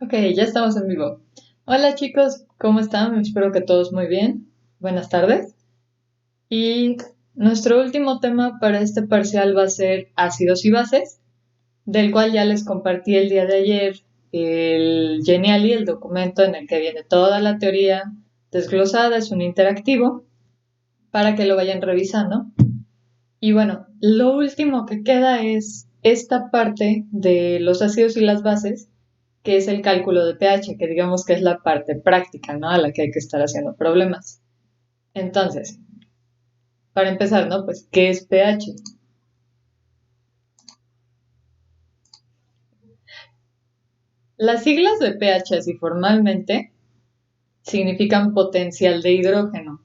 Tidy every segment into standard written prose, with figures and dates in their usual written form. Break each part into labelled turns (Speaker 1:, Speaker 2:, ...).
Speaker 1: Ok, ya estamos en vivo. Hola chicos, ¿cómo están? Espero que todos muy bien. Buenas tardes. Y nuestro último tema para este parcial va a ser ácidos y bases, del cual ya les compartí el día de ayer el Geniali, el documento en el que viene toda la teoría desglosada, es un interactivo, para que lo vayan revisando. Y bueno, lo último que queda es esta parte de los ácidos y las bases, que es el cálculo de pH, que digamos que es la parte práctica, ¿no? A la que hay que estar haciendo problemas. Entonces, para empezar, ¿no? Pues, ¿qué es pH? Las siglas de pH, así formalmente, significan potencial de hidrógeno.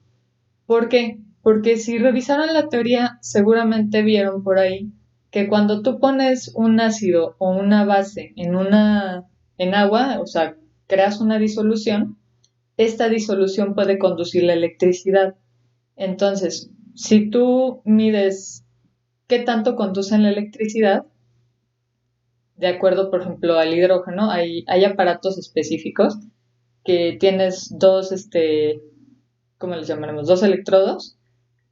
Speaker 1: ¿Por qué? Porque si revisaron la teoría, seguramente vieron por ahí que cuando tú pones un ácido o una base en agua, o sea, creas una disolución, esta disolución puede conducir la electricidad. Entonces, si tú mides qué tanto conducen la electricidad, de acuerdo, por ejemplo, al hidrógeno, hay aparatos específicos que tienes ¿cómo les llamaremos? Dos electrodos,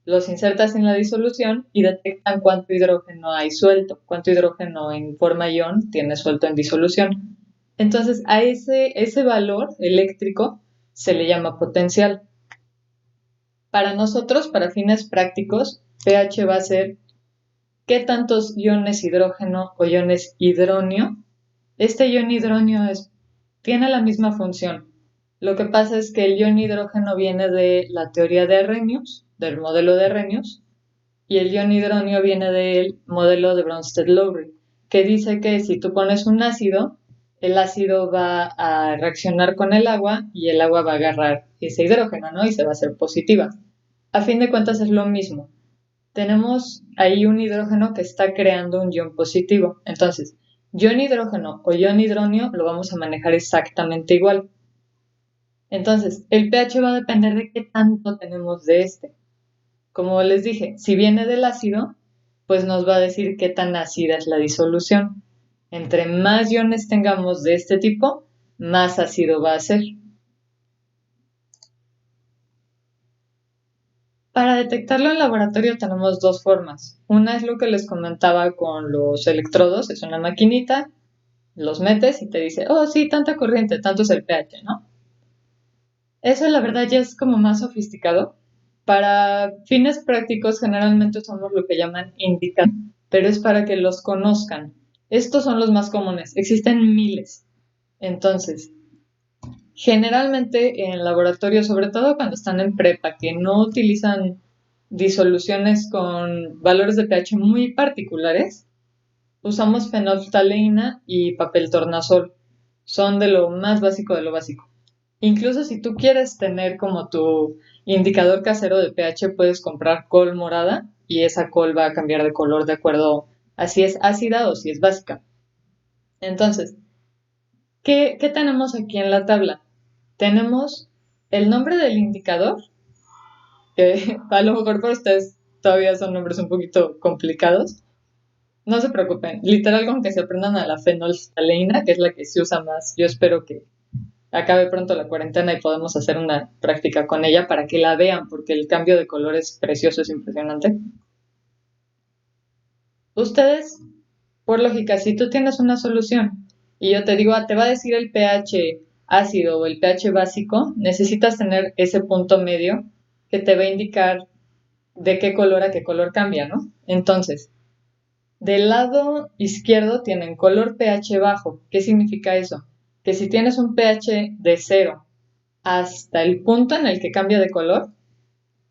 Speaker 1: los insertas en la disolución y detectan cuánto hidrógeno hay suelto, cuánto hidrógeno en forma ion tiene suelto en disolución. Entonces, a ese valor eléctrico se le llama potencial. Para nosotros, para fines prácticos, pH va a ser qué tantos iones hidrógeno o iones hidronio. Este ion hidronio tiene la misma función. Lo que pasa es que el ion hidrógeno viene de la teoría de Arrhenius, del modelo de Arrhenius, y el ion hidronio viene del modelo de Bronsted-Lowry, que dice que si tú pones un ácido, el ácido va a reaccionar con el agua y el agua va a agarrar ese hidrógeno, ¿no? Y se va a hacer positiva. A fin de cuentas es lo mismo. Tenemos ahí un hidrógeno que está creando un ion positivo. Entonces, ion hidrógeno o ion hidronio lo vamos a manejar exactamente igual. Entonces, el pH va a depender de qué tanto tenemos de este. Como les dije, si viene del ácido, pues nos va a decir qué tan ácida es la disolución. Entre más iones tengamos de este tipo, más ácido va a ser. Para detectarlo en laboratorio tenemos dos formas. Una es lo que les comentaba con los electrodos, es una maquinita, los metes y te dice, oh sí, tanta corriente, tanto es el pH, ¿no? Eso la verdad ya es como más sofisticado. Para fines prácticos generalmente usamos lo que llaman indicadores, pero es para que los conozcan. Estos son los más comunes, existen miles. Entonces, generalmente en laboratorio, sobre todo cuando están en prepa, que no utilizan disoluciones con valores de pH muy particulares, usamos fenolftaleína y papel tornasol. Son de lo más básico de lo básico. Incluso si tú quieres tener como tu indicador casero de pH, puedes comprar col morada y esa col va a cambiar de color de acuerdo a si es ácida o si es básica. Entonces, ¿qué tenemos aquí en la tabla? Tenemos el nombre del indicador, que a lo mejor para ustedes todavía son nombres un poquito complicados. No se preocupen, literal con que se aprendan a la fenolftaleína, que es la que se usa más. Yo espero que acabe pronto la cuarentena y podemos hacer una práctica con ella para que la vean, porque el cambio de color es precioso, es impresionante. Ustedes, por lógica, si tú tienes una solución y yo te digo, te va a decir el pH ácido o el pH básico, necesitas tener ese punto medio que te va a indicar de qué color a qué color cambia, ¿no? Entonces, del lado izquierdo tienen color pH bajo. ¿Qué significa eso? Que si tienes un pH de 0 hasta el punto en el que cambia de color,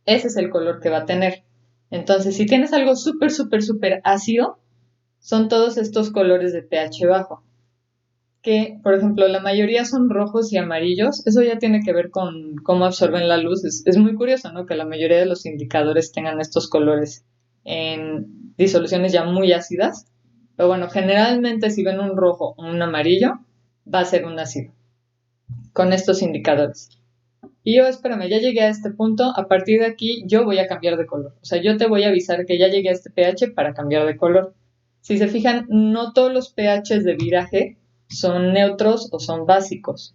Speaker 1: ese es el color que va a tener. Entonces, si tienes algo súper, súper, súper ácido, son todos estos colores de pH bajo. Que, por ejemplo, la mayoría son rojos y amarillos. Eso ya tiene que ver con cómo absorben la luz. Es muy curioso, ¿no? Que la mayoría de los indicadores tengan estos colores en disoluciones ya muy ácidas. Pero bueno, generalmente si ven un rojo o un amarillo, va a ser un ácido con estos indicadores. Y yo, espérame, ya llegué a este punto, a partir de aquí yo voy a cambiar de color. O sea, yo te voy a avisar que ya llegué a este pH para cambiar de color. Si se fijan, no todos los pHs de viraje son neutros o son básicos.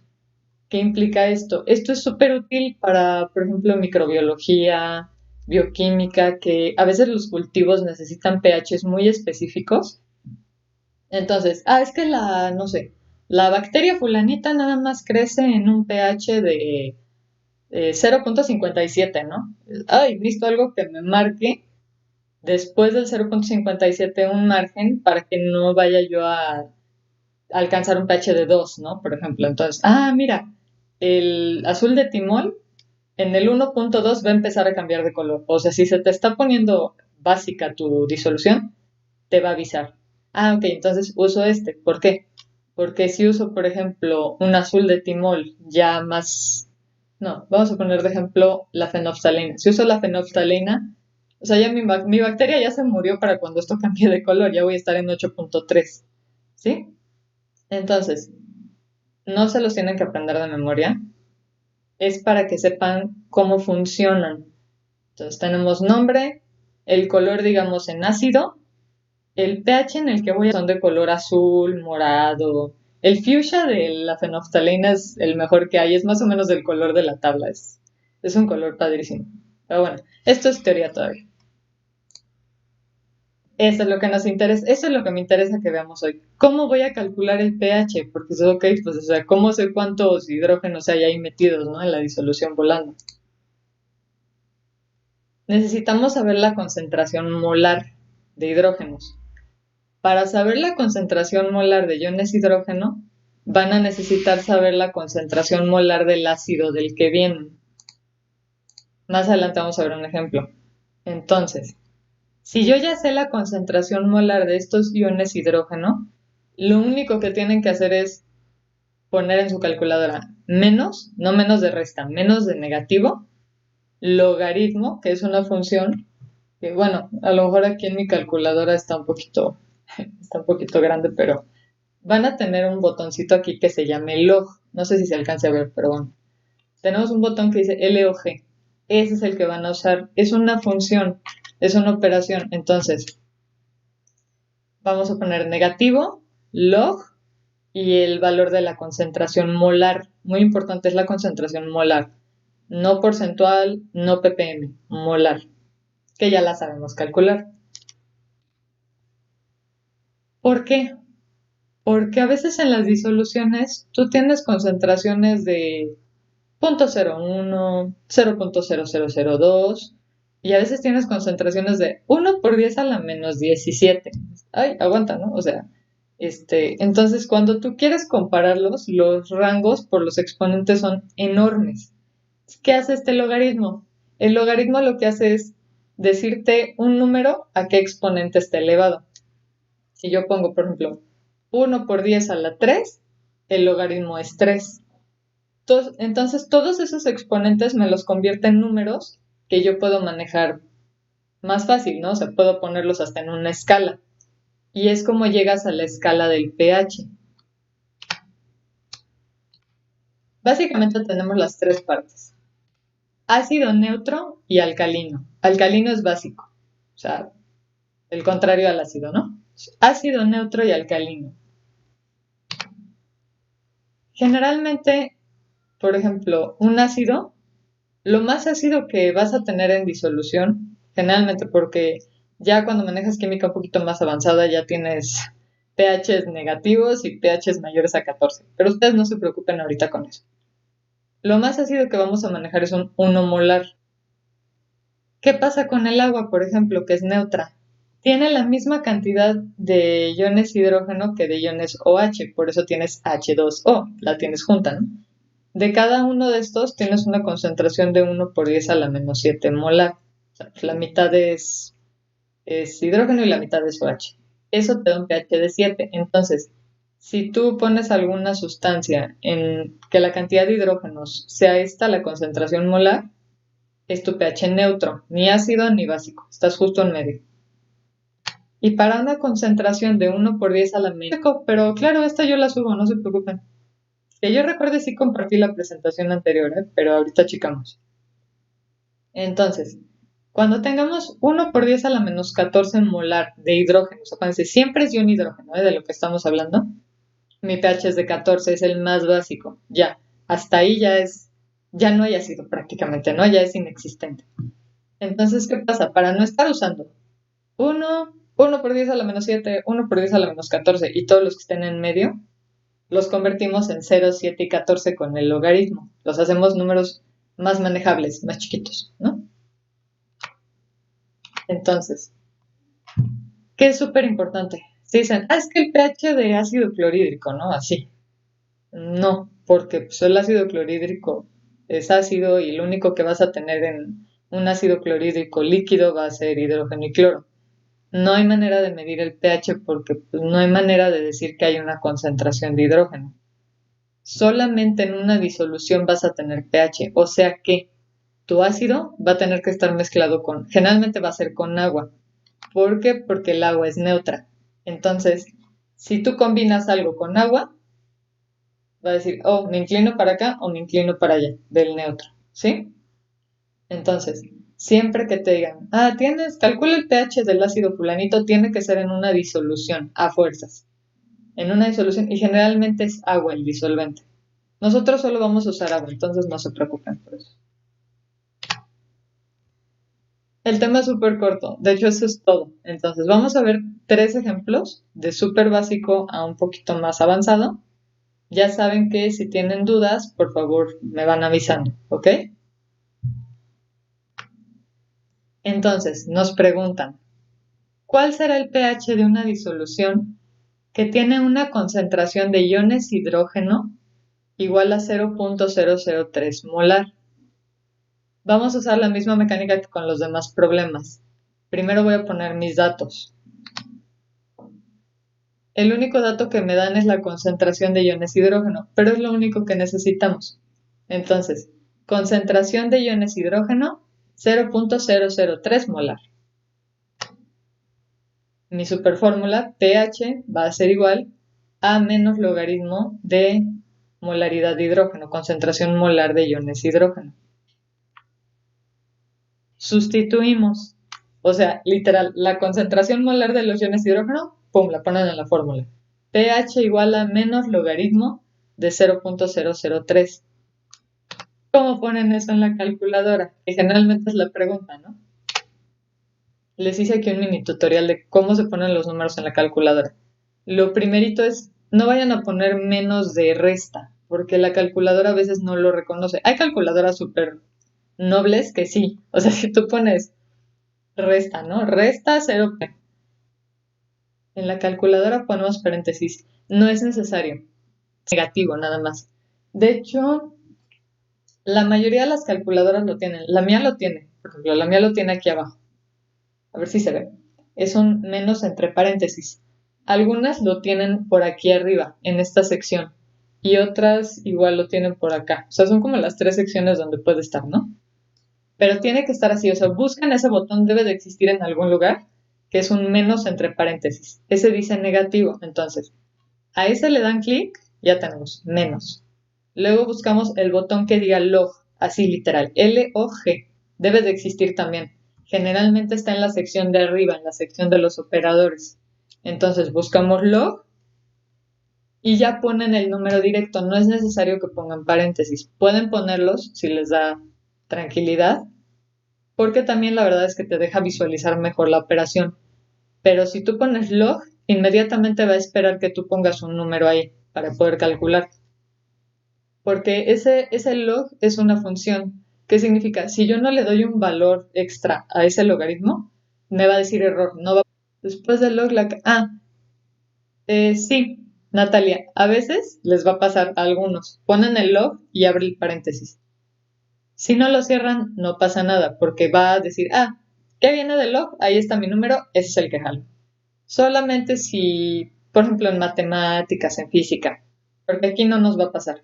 Speaker 1: ¿Qué implica esto? Esto es súper útil para, por ejemplo, microbiología, bioquímica, que a veces los cultivos necesitan pHs muy específicos. Entonces, es que no sé, la bacteria fulanita nada más crece en un pH de 0.57, ¿no? Visto algo que me marque después del 0.57 un margen para que no vaya yo a alcanzar un pH de 2, ¿no? Por ejemplo, entonces, mira, el azul de timol en el 1.2 va a empezar a cambiar de color. O sea, si se te está poniendo básica tu disolución, te va a avisar. Ok, entonces uso este. ¿Por qué? Porque si uso, por ejemplo, un azul de timol ya más... No, vamos a poner de ejemplo la fenolftalina. Si uso la fenolftalina, o sea, ya mi bacteria ya se murió para cuando esto cambie de color. Ya voy a estar en 8.3. ¿Sí? Entonces, no se los tienen que aprender de memoria. Es para que sepan cómo funcionan. Entonces tenemos nombre, el color, digamos, en ácido, el pH en el que voy a son de color azul, morado. El fuchsia de la fenolftalina es el mejor que hay, es más o menos del color de la tabla, es un color padrísimo. Pero bueno, esto es teoría todavía. Eso es lo que nos interesa, eso es lo que me interesa que veamos hoy. ¿Cómo voy a calcular el pH? Porque es ok, pues, o sea, ¿cómo sé cuántos hidrógenos hay ahí metidos, ¿no? En la disolución volando. Necesitamos saber la concentración molar de hidrógenos. Para saber la concentración molar de iones hidrógeno, van a necesitar saber la concentración molar del ácido del que vienen. Más adelante vamos a ver un ejemplo. Entonces, si yo ya sé la concentración molar de estos iones hidrógeno, lo único que tienen que hacer es poner en su calculadora menos, no menos de resta, menos de negativo, logaritmo, que es una función que, bueno, a lo mejor aquí en mi calculadora está un poquito grande, pero van a tener un botoncito aquí que se llame log. No sé si se alcance a ver, pero bueno. Tenemos un botón que dice LOG. Ese es el que van a usar. Es una función, es una operación. Entonces, vamos a poner negativo, log y el valor de la concentración molar. Muy importante es la concentración molar. No porcentual, no ppm, molar. Que ya la sabemos calcular. ¿Por qué? Porque a veces en las disoluciones tú tienes concentraciones de 0.01, 0.0002 y a veces tienes concentraciones de 1 por 10 a la menos 17. Aguanta, ¿no? O sea, entonces cuando tú quieres compararlos, los rangos por los exponentes son enormes. ¿Qué hace este logaritmo? El logaritmo lo que hace es decirte un número a qué exponente está elevado. Si yo pongo, por ejemplo, 1 por 10 a la 3, el logaritmo es 3. Entonces, todos esos exponentes me los convierte en números que yo puedo manejar más fácil, ¿no? O sea, puedo ponerlos hasta en una escala. Y es como llegas a la escala del pH. Básicamente tenemos las tres partes. Ácido neutro y alcalino. Alcalino es básico, o sea, el contrario al ácido, ¿no? Ácido neutro y alcalino. Generalmente, por ejemplo, un ácido, lo más ácido que vas a tener en disolución, generalmente porque ya cuando manejas química un poquito más avanzada ya tienes pHs negativos y pHs mayores a 14, pero ustedes no se preocupen ahorita con eso. Lo más ácido que vamos a manejar es un 1 molar. ¿Qué pasa con el agua, por ejemplo, que es neutra? Tiene la misma cantidad de iones hidrógeno que de iones OH, por eso tienes H2O, la tienes junta, ¿no? De cada uno de estos tienes una concentración de 1 por 10 a la menos 7 molar. O sea, la mitad es hidrógeno y la mitad es OH. Eso te da un pH de 7. Entonces, si tú pones alguna sustancia en que la cantidad de hidrógenos sea esta, la concentración molar, es tu pH neutro, ni ácido ni básico. Estás justo en medio. Y para una concentración de 1 por 10 a la menos, pero claro, esta yo la subo, no se preocupen. Que yo recuerde sí compartí la presentación anterior, pero ahorita checamos. Entonces, cuando tengamos 1 por 10 a la menos 14 molar de hidrógeno, acuérdense, siempre es ion hidrógeno, de lo que estamos hablando, Mi pH es de 14, es el más básico. Ya, hasta ahí ya no hay ácido prácticamente, ¿no? Ya es inexistente. Entonces, ¿qué pasa? Para no estar usando 1 por 10 a la menos 7, 1 por 10 a la menos 14 y todos los que estén en medio, los convertimos en 0, 7 y 14 con el logaritmo. Los hacemos números más manejables, más chiquitos, ¿no? Entonces, ¿qué es súper importante? Si dicen, es que el pH de ácido clorhídrico, ¿no? Así. No, porque pues, el ácido clorhídrico es ácido y lo único que vas a tener en un ácido clorhídrico líquido va a ser hidrógeno y cloro. No hay manera de medir el pH porque pues, no hay manera de decir que hay una concentración de hidrógeno. Solamente en una disolución vas a tener pH, o sea que tu ácido va a tener que estar mezclado generalmente va a ser con agua. ¿Por qué? Porque el agua es neutra. Entonces, si tú combinas algo con agua, va a decir, oh, me inclino para acá o me inclino para allá, del neutro, ¿sí? Entonces, siempre que te digan, calcula el pH del ácido fulanito, tiene que ser en una disolución, a fuerzas. En una disolución, y generalmente es agua el disolvente. Nosotros solo vamos a usar agua, entonces no se preocupen por eso. El tema es súper corto, de hecho eso es todo. Entonces vamos a ver 3 ejemplos de súper básico a un poquito más avanzado. Ya saben que si tienen dudas, por favor me van avisando, ¿ok? Entonces nos preguntan, ¿cuál será el pH de una disolución que tiene una concentración de iones hidrógeno igual a 0.003 molar? Vamos a usar la misma mecánica que con los demás problemas. Primero voy a poner mis datos. El único dato que me dan es la concentración de iones hidrógeno, pero es lo único que necesitamos. Entonces, concentración de iones hidrógeno, 0.003 molar. Mi superfórmula, pH, va a ser igual a menos logaritmo de molaridad de hidrógeno, concentración molar de iones hidrógeno. Sustituimos, o sea, literal, la concentración molar de los iones hidrógeno, pum, la ponen en la fórmula. pH igual a menos logaritmo de 0.003. ¿Cómo ponen eso en la calculadora? Que generalmente es la pregunta, ¿no? Les hice aquí un mini tutorial de cómo se ponen los números en la calculadora. Lo primerito es, no vayan a poner menos de resta, porque la calculadora a veces no lo reconoce. Hay calculadoras súper nobles que sí. O sea, si tú pones resta, ¿no? Resta 0p. En la calculadora ponemos paréntesis. No es necesario. Negativo, nada más. De hecho, la mayoría de las calculadoras lo tienen. La mía lo tiene. Por ejemplo, la mía lo tiene aquí abajo. A ver si se ve. Es un menos entre paréntesis. Algunas lo tienen por aquí arriba, en esta sección. Y otras igual lo tienen por acá. O sea, son como las 3 secciones donde puede estar, ¿no? Pero tiene que estar así. O sea, buscan ese botón, debe de existir en algún lugar, que es un menos entre paréntesis. Ese dice negativo. Entonces, a ese le dan clic, ya tenemos menos. Luego buscamos el botón que diga log, así literal, L-O-G. Debe de existir también. Generalmente está en la sección de arriba, en la sección de los operadores. Entonces buscamos log y ya ponen el número directo. No es necesario que pongan paréntesis. Pueden ponerlos si les da tranquilidad, porque también la verdad es que te deja visualizar mejor la operación. Pero si tú pones log, inmediatamente va a esperar que tú pongas un número ahí para poder calcular. Porque ese log es una función. ¿Qué significa? Si yo no le doy un valor extra a ese logaritmo, me va a decir error. No va. Después del log, sí, Natalia, a veces les va a pasar a algunos. Ponen el log y abre el paréntesis. Si no lo cierran, no pasa nada, porque va a decir, ¿qué viene del log? Ahí está mi número, ese es el que jalo. Solamente si, por ejemplo, en matemáticas, en física, porque aquí no nos va a pasar.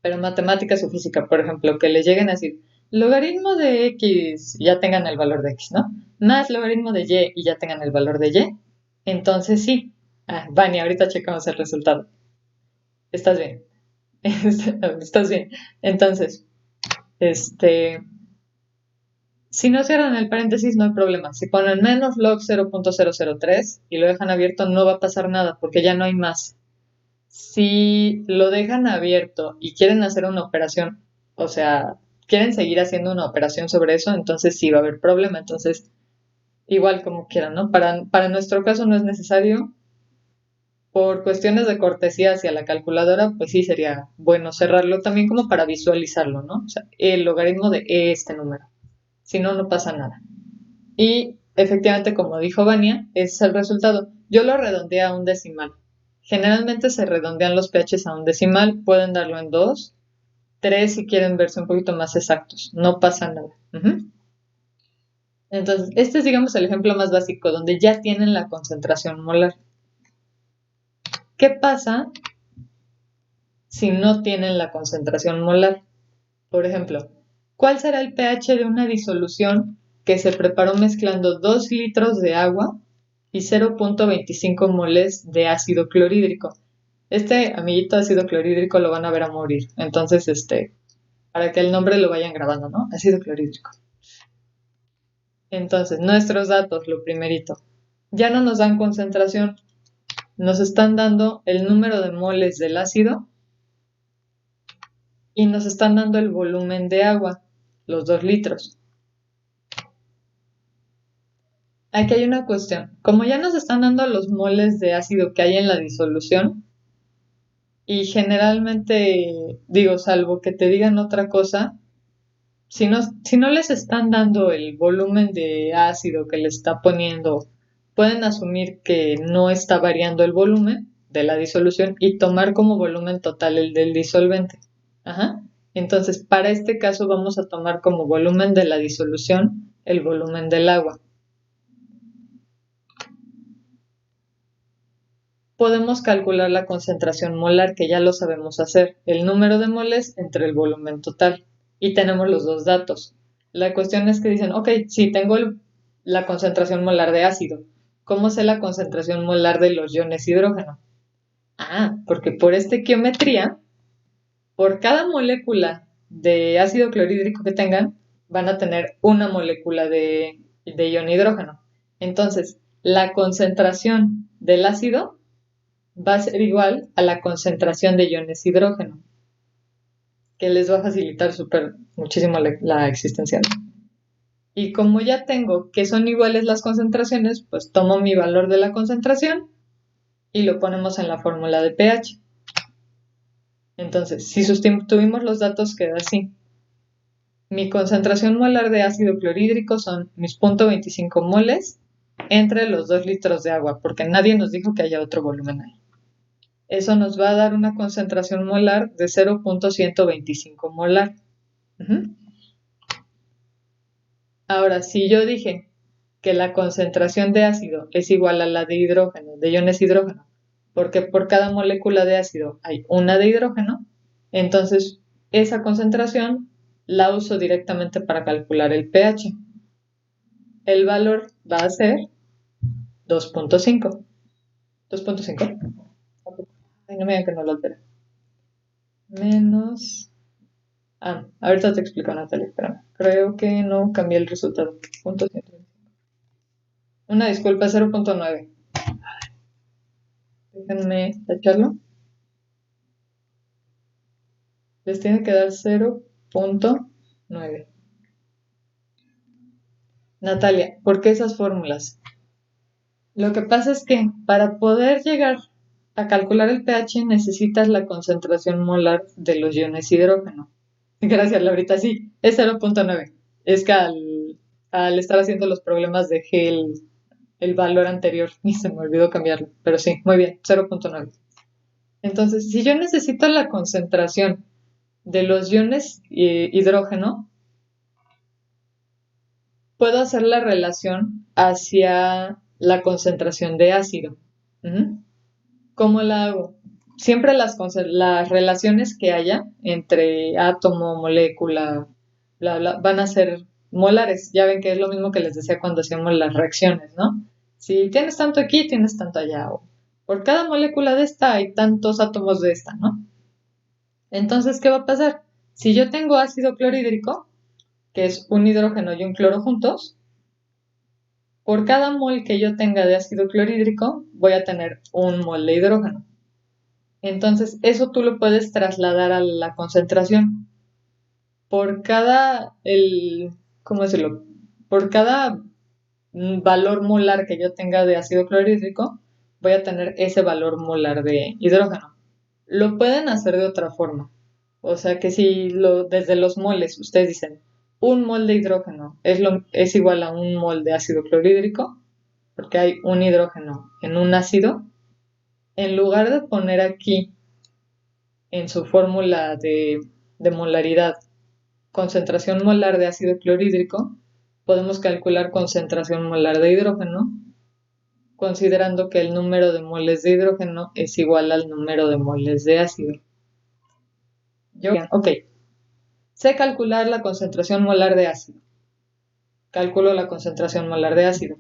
Speaker 1: Pero en matemáticas o física, por ejemplo, que les lleguen a decir logaritmo de X y ya tengan el valor de X, ¿no? Más logaritmo de Y y ya tengan el valor de Y. Entonces sí. Vani, ahorita checamos el resultado. ¿Estás bien? ¿Estás bien? Entonces, si no cierran el paréntesis no hay problema. Si ponen menos log 0.003 y lo dejan abierto no va a pasar nada porque ya no hay más. Si lo dejan abierto y quieren hacer una operación, o sea, quieren seguir haciendo una operación sobre eso, entonces sí va a haber problema. Entonces, igual como quieran, ¿no? Para nuestro caso no es necesario. Por cuestiones de cortesía hacia la calculadora, pues sí sería bueno cerrarlo también como para visualizarlo, ¿no? O sea, el logaritmo de este número. Si no, no pasa nada. Y efectivamente, como dijo Vania, ese es el resultado. Yo lo redondeé a un decimal. Generalmente se redondean los pHs a un decimal, pueden darlo en 2, 3 si quieren verse un poquito más exactos. No pasa nada. Entonces, este es, digamos, el ejemplo más básico, donde ya tienen la concentración molar. ¿Qué pasa si no tienen la concentración molar? Por ejemplo, ¿cuál será el pH de una disolución que se preparó mezclando 2 litros de agua y 0.25 moles de ácido clorhídrico? Este amiguito ácido clorhídrico lo van a ver a morir. Entonces, para que el nombre lo vayan grabando, ¿no? Ácido clorhídrico. Entonces, nuestros datos, lo primerito. Ya no nos dan concentración, nos están dando el número de moles del ácido y nos están dando el volumen de agua, los 2 litros. Aquí hay una cuestión. Como ya nos están dando los moles de ácido que hay en la disolución, y generalmente, digo, salvo que te digan otra cosa, si no les están dando el volumen de ácido que le está poniendo, pueden asumir que no está variando el volumen de la disolución y tomar como volumen total el del disolvente. Ajá. Entonces, para este caso vamos a tomar como volumen de la disolución el volumen del agua. Podemos calcular la concentración molar, que ya lo sabemos hacer, el número de moles entre el volumen total. Y tenemos los dos datos. La cuestión es que dicen, ok, si tengo la concentración molar de ácido, ¿cómo sé la concentración molar de los iones hidrógeno? Ah, porque por estequiometría, por cada molécula de ácido clorhídrico que tengan, van a tener una molécula de ion hidrógeno. Entonces, la concentración del ácido va a ser igual a la concentración de iones hidrógeno, que les va a facilitar muchísimo la existencia. Y como ya tengo que son iguales las concentraciones, pues tomo mi valor de la concentración y lo ponemos en la fórmula de pH. Entonces, si sustituimos los datos, queda así. Mi concentración molar de ácido clorhídrico son mis 0.25 moles entre los 2 litros de agua, porque nadie nos dijo que haya otro volumen ahí. Eso nos va a dar una concentración molar de 0.125 molar. Ahora, si yo dije que la concentración de ácido es igual a la de hidrógeno, de iones hidrógeno, porque por cada molécula de ácido hay una de hidrógeno, entonces esa concentración la uso directamente para calcular el pH. El valor va a ser 2.5. 2.5. Ay, no me digan que no lo altera. Menos. Ahorita te explico, Natalia, espérame. Creo que no cambié el resultado. Punto 125. Una disculpa, 0.9. Déjenme tacharlo. Les tiene que dar 0.9. Natalia, ¿por qué esas fórmulas? Lo que pasa es que para poder llegar a calcular el pH necesitas la concentración molar de los iones hidrógeno. Gracias, Laurita. Sí, es 0.9. Es que al estar haciendo los problemas dejé el valor anterior y se me olvidó cambiarlo. Pero sí, muy bien, 0.9. Entonces, si yo necesito la concentración de los iones hidrógeno, puedo hacer la relación hacia la concentración de ácido. ¿Cómo la hago? Siempre las relaciones que haya entre átomo, molécula, bla, bla, van a ser molares. Ya ven que es lo mismo que les decía cuando hacíamos las reacciones, ¿no? Si tienes tanto aquí, tienes tanto allá. O por cada molécula de esta hay tantos átomos de esta, ¿no? Entonces, ¿qué va a pasar? Si yo tengo ácido clorhídrico, que es un hidrógeno y un cloro juntos, por cada mol que yo tenga de ácido clorhídrico, voy a tener un mol de hidrógeno. Entonces, eso tú lo puedes trasladar a la concentración. Por cada, ¿cómo decirlo? Por cada valor molar que yo tenga de ácido clorhídrico, voy a tener ese valor molar de hidrógeno. Lo pueden hacer de otra forma. O sea que si desde los moles ustedes dicen un mol de hidrógeno es igual a un mol de ácido clorhídrico, porque hay un hidrógeno en un ácido, en lugar de poner aquí en su fórmula de molaridad concentración molar de ácido clorhídrico, podemos calcular concentración molar de hidrógeno, considerando que el número de moles de hidrógeno es igual al número de moles de ácido. Ok, sé calcular la concentración molar de ácido. Calculo la concentración molar de ácido.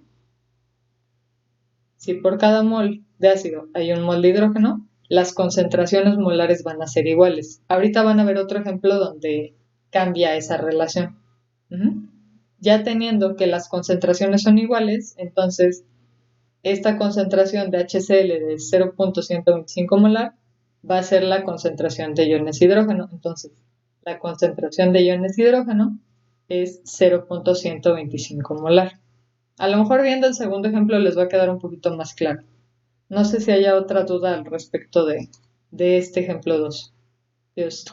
Speaker 1: Si por cada mol de ácido hay un mol de hidrógeno, las concentraciones molares van a ser iguales. Ahorita van a ver otro ejemplo donde cambia esa relación. Ya teniendo que las concentraciones son iguales, entonces esta concentración de HCl de 0.125 molar va a ser la concentración de iones hidrógeno. Entonces, la concentración de iones hidrógeno es 0.125 molar. A lo mejor viendo el segundo ejemplo les va a quedar un poquito más claro. No sé si haya otra duda al respecto de este ejemplo 2.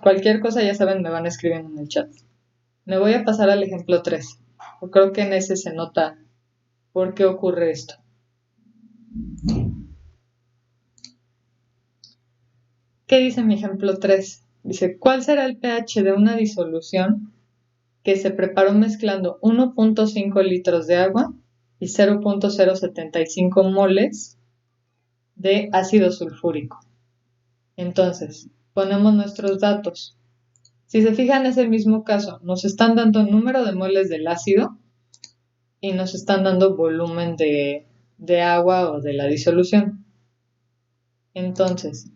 Speaker 1: Cualquier cosa ya saben, me van escribiendo en el chat. Me voy a pasar al ejemplo 3. Creo que en ese se nota por qué ocurre esto. ¿Qué dice mi ejemplo 3? Dice, ¿cuál será el pH de una disolución que se preparó mezclando 1.5 litros de agua y 0.075 moles de ácido sulfúrico? Entonces, ponemos nuestros datos. Si se fijan, es el mismo caso. Nos están dando número de moles del ácido y nos están dando volumen de agua o de la disolución. Entonces,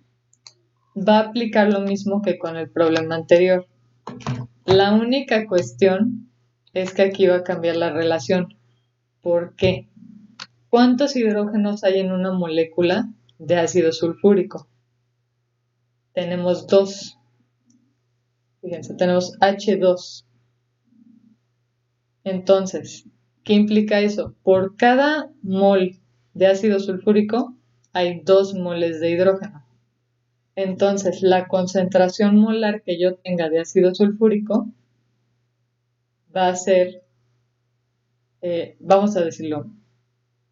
Speaker 1: va a aplicar lo mismo que con el problema anterior. La única cuestión es que aquí va a cambiar la relación. ¿Por qué? ¿Cuántos hidrógenos hay en una molécula de ácido sulfúrico? Tenemos 2. Fíjense, tenemos H2. Entonces, ¿qué implica eso? Por cada mol de ácido sulfúrico hay 2 moles de hidrógeno. Entonces, la concentración molar que yo tenga de ácido sulfúrico va a ser, vamos a decirlo,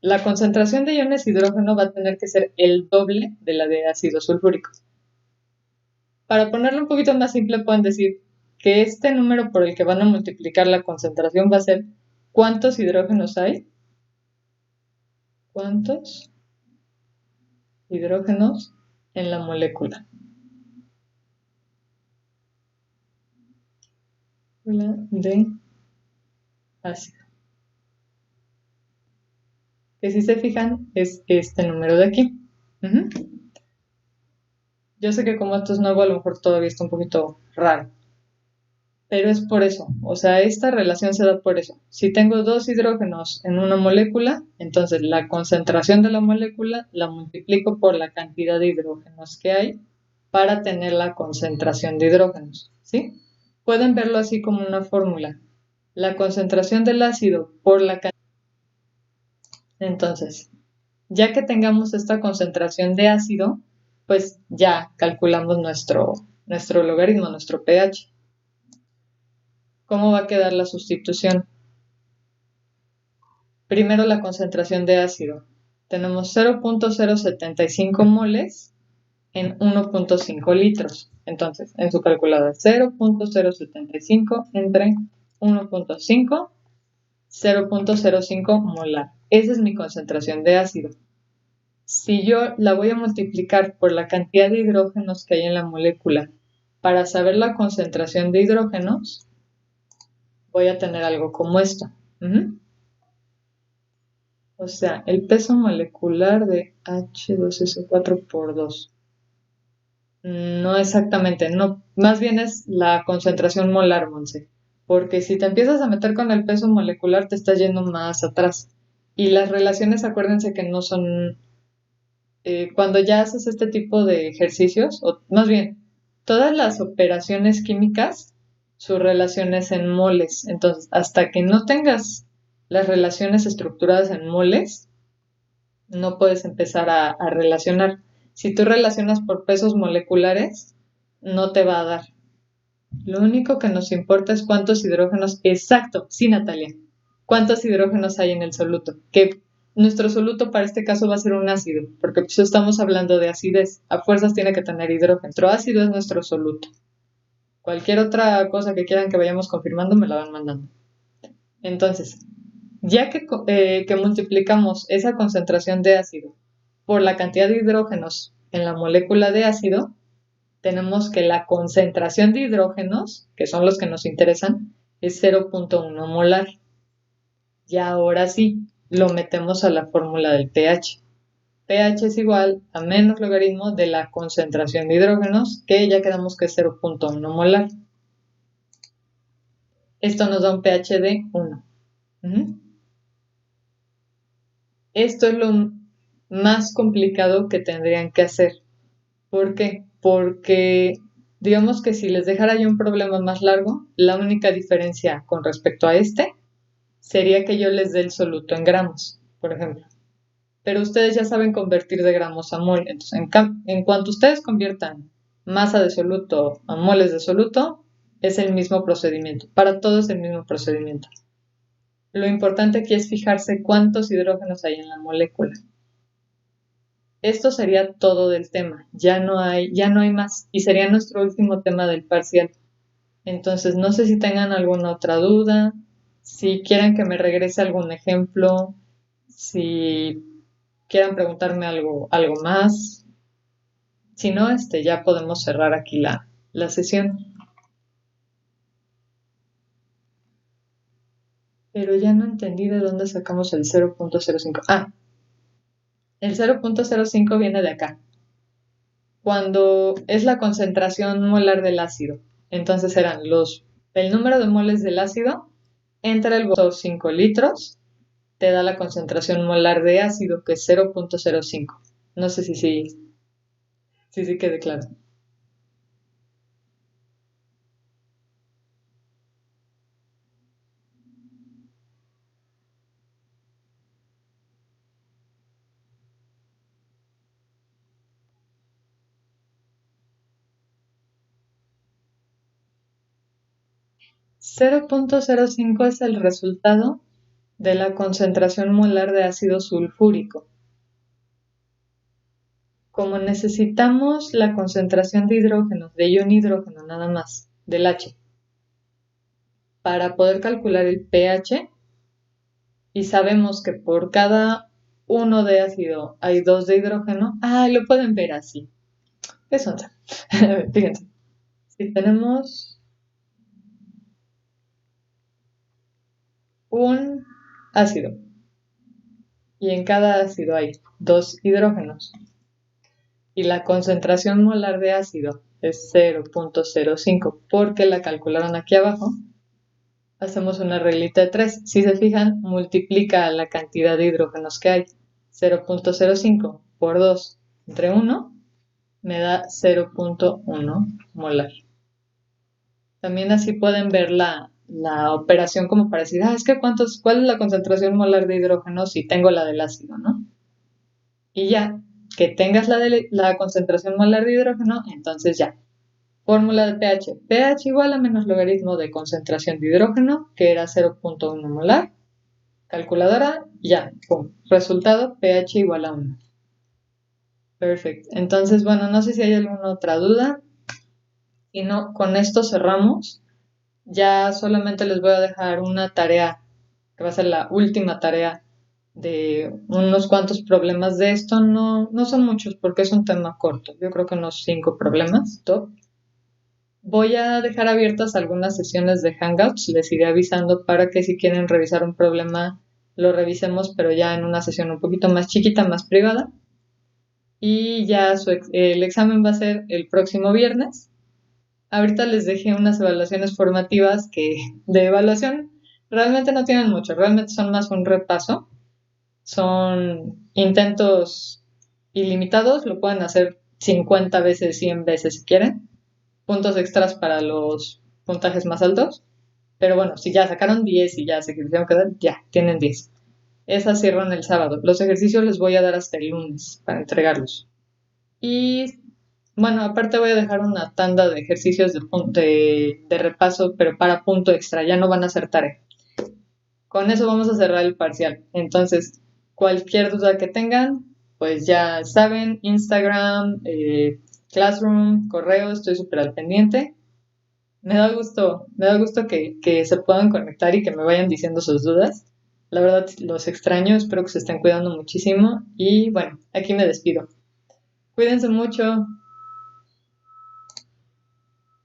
Speaker 1: la concentración de iones hidrógeno va a tener que ser el doble de la de ácido sulfúrico. Para ponerlo un poquito más simple, pueden decir que este número por el que van a multiplicar la concentración va a ser ¿cuántos hidrógenos hay? ¿Cuántos hidrógenos en la molécula? De ácido. Que si se fijan es este número de aquí. Yo sé que como esto es nuevo, a lo mejor todavía está un poquito raro. Pero es por eso, o sea, esta relación se da por eso. Si tengo 2 hidrógenos en una molécula, entonces la concentración de la molécula la multiplico por la cantidad de hidrógenos que hay para tener la concentración de hidrógenos, ¿sí? Pueden verlo así como una fórmula. La concentración del ácido por la cantidad. Entonces, ya que tengamos esta concentración de ácido, pues ya calculamos nuestro logaritmo, nuestro pH. ¿Cómo va a quedar la sustitución? Primero la concentración de ácido. Tenemos 0.075 moles en 1.5 litros. Entonces, en su calculadora, 0.075 entre 1.5, 0.05 molar. Esa es mi concentración de ácido. Si yo la voy a multiplicar por la cantidad de hidrógenos que hay en la molécula para saber la concentración de hidrógenos, voy a tener algo como esto. O sea, el peso molecular de H2SO4 por 2. No exactamente, no. Más bien es la concentración molar, Monse. Porque si te empiezas a meter con el peso molecular, te estás yendo más atrás. Y las relaciones, acuérdense que no son cuando ya haces este tipo de ejercicios, o más bien, todas las operaciones químicas, su relación es en moles. Entonces, hasta que no tengas las relaciones estructuradas en moles, no puedes empezar a relacionar. Si tú relacionas por pesos moleculares, no te va a dar. Lo único que nos importa es cuántos hidrógenos, exacto, sí, Natalia, cuántos hidrógenos hay en el soluto. Que nuestro soluto para este caso va a ser un ácido, porque pues estamos hablando de acidez. A fuerzas tiene que tener hidrógeno. Nuestro ácido es nuestro soluto. Cualquier otra cosa que quieran que vayamos confirmando, me la van mandando. Entonces, ya que multiplicamos esa concentración de ácido por la cantidad de hidrógenos en la molécula de ácido, tenemos que la concentración de hidrógenos, que son los que nos interesan, es 0.1 molar. Y ahora sí, lo metemos a la fórmula del pH. pH es igual a menos logaritmo de la concentración de hidrógenos, que ya quedamos que es 0.1 molar. Esto nos da un pH de 1. Esto es lo más complicado que tendrían que hacer. ¿Por qué? Porque digamos que si les dejara yo un problema más largo, la única diferencia con respecto a este sería que yo les dé el soluto en gramos, por ejemplo. Pero ustedes ya saben convertir de gramos a mol. Entonces, en cuanto ustedes conviertan masa de soluto a moles de soluto, es el mismo procedimiento. Para todo es el mismo procedimiento. Lo importante aquí es fijarse cuántos hidrógenos hay en la molécula. Esto sería todo del tema, ya no hay más, y sería nuestro último tema del parcial. Entonces, no sé si tengan alguna otra duda, si quieren que me regrese algún ejemplo, si quieran preguntarme algo más. Si no, ya podemos cerrar aquí la sesión. Pero ya no entendí de dónde sacamos el 0.05. El 0.05 viene de acá. Cuando es la concentración molar del ácido. Entonces eran el número de moles del ácido entre el 5 litros, te da la concentración molar de ácido, que es 0.05. No sé si sí quede claro. 0.05 es el resultado de la concentración molar de ácido sulfúrico. Como necesitamos la concentración de hidrógeno, de ion hidrógeno nada más, del H, para poder calcular el pH, y sabemos que por cada 1 de ácido hay 2 de hidrógeno, lo pueden ver así. ¿Qué son? Fíjense, si tenemos un ácido y en cada ácido hay 2 hidrógenos y la concentración molar de ácido es 0.05 porque la calcularon aquí abajo, hacemos una reglita de 3. Si se fijan, multiplica la cantidad de hidrógenos que hay. 0.05 por 2 entre 1 me da 0.1 molar. También así pueden ver la operación como para decir, es que ¿cuál es la concentración molar de hidrógeno si tengo la del ácido, ¿no? Y ya, que tengas la concentración molar de hidrógeno, entonces ya. Fórmula de pH. pH igual a menos logaritmo de concentración de hidrógeno, que era 0.1 molar. Calculadora, ya, pum. Resultado, pH igual a 1. Perfecto. Entonces, bueno, no sé si hay alguna otra duda. Si no, con esto cerramos. Ya solamente les voy a dejar una tarea, que va a ser la última tarea de unos cuantos problemas de esto. No son muchos porque es un tema corto. Yo creo que unos 5 problemas, top. Voy a dejar abiertas algunas sesiones de Hangouts. Les iré avisando para que si quieren revisar un problema, lo revisemos, pero ya en una sesión un poquito más chiquita, más privada. Y ya el examen va a ser el próximo viernes. Ahorita les dejé unas evaluaciones formativas que de evaluación realmente no tienen mucho, realmente son más un repaso. Son intentos ilimitados, lo pueden hacer 50 veces, 100 veces si quieren. Puntos extras para los puntajes más altos. Pero bueno, si ya sacaron 10 y ya se quisieron quedar, ya, tienen 10. Esas cierran el sábado. Los ejercicios les voy a dar hasta el lunes para entregarlos. Y bueno, aparte voy a dejar una tanda de ejercicios de repaso, pero para punto extra, ya no van a ser tarea. Con eso vamos a cerrar el parcial. Entonces, cualquier duda que tengan, pues ya saben, Instagram, Classroom, correo, estoy súper al pendiente. Me da gusto que se puedan conectar y que me vayan diciendo sus dudas. La verdad, los extraño, espero que se estén cuidando muchísimo y bueno, aquí me despido. Cuídense mucho.